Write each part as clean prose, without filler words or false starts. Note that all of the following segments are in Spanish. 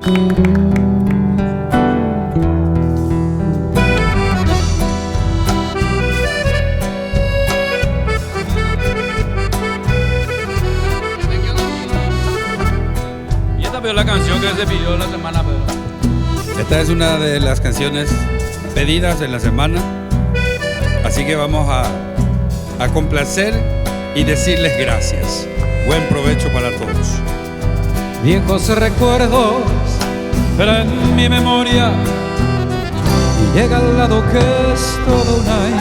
Y esta fue la canción que se pidió la semana, pero Esta es una de las canciones pedidas en la semana, así que vamos a complacer y decirles gracias. Buen provecho para todos. Viejos recuerdos en mi memoria y llega al lado que es todo un aire.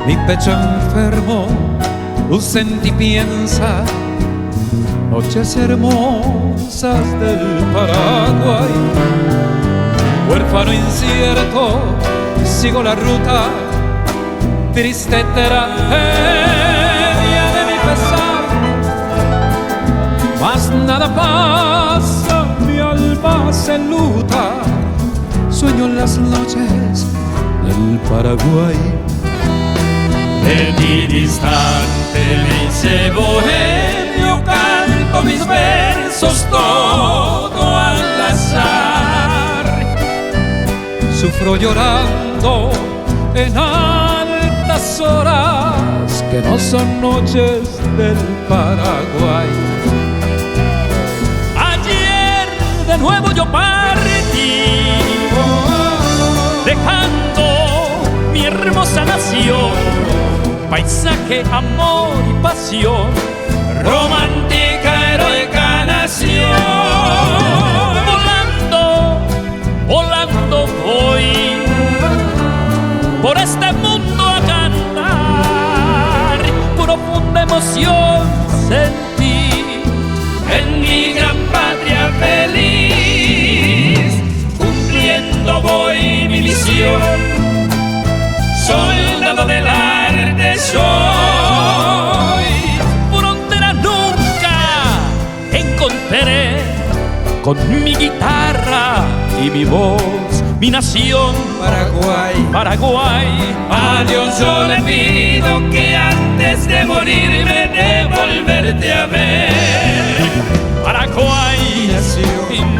Mi pecho enfermo, luz sentí piensa noches hermosas del Paraguay. Huérfano incierto, sigo la ruta, triste tragedia de mi pesar. Mas nada pasa, mi alma se enluta, sueño en las noches del Paraguay. de ti distante me hice bohemio, canto mis versos todo al azar. Sufro llorando en altas horas que no son noches del Paraguay. Ayer de nuevo yo partí, dejando mi hermosa nación, paisaje, amor y pasión, romántica, heroica nación. Volando, volando voy por este mundo a cantar, profunda emoción sentí en mi gran patria feliz, cumpliendo voy mi misión, soldado del arte soy. Frontera nunca encontraré, con mi guitarra y mi voz, mi nación Paraguay. Paraguay. A Dios yo le pido que antes de morirme de volverte a ver. Paraguay,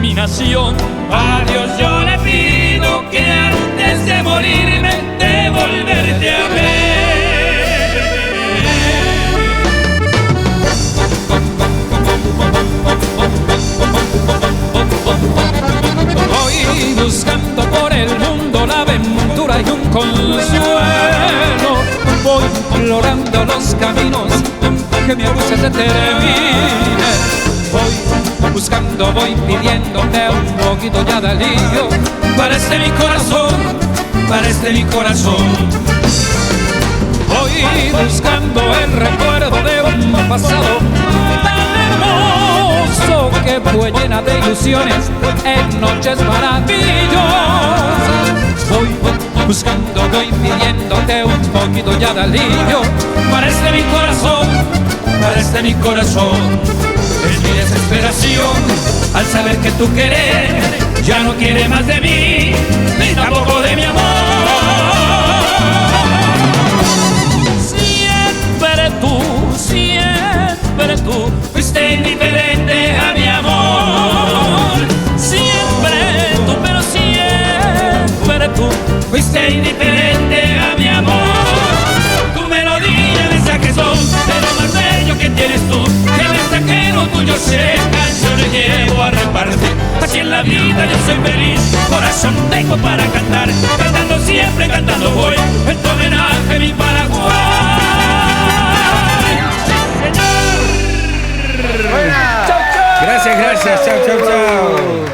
mi nación. A Dios yo le pido que antes de morirme de volverte a ver. Voy buscando por el mundo la aventura y un consuelo. Voy explorando los caminos que mi angustia se termine. Voy buscando, voy pidiéndote un poquito ya de alivio para este mi corazón, para este mi corazón. Voy buscando el recuerdo de un pasado tan hermoso que fue llena de ilusiones en noches maravillosas. Voy buscando, voy pidiéndote un poquito ya de alivio para este mi corazón, para este mi corazón. Es mi desesperación al saber que tu querer ya no quiere más de mí, ni tampoco de mi amor. Siempre tú fuiste indiferente a mi amor. Siempre tú, pero siempre tú fuiste indiferente a mi amor. Tu melodía, mensajes son de lo más bello que tienes tú. Que mensajero tuyo sé, canciones llevo a repartir. Así en la vida yo soy feliz, corazón tengo para cantar. Cantando siempre, cantando voy, en tu homenaje mi Paraguay. Gracias, gracias. Chao, chao, chao.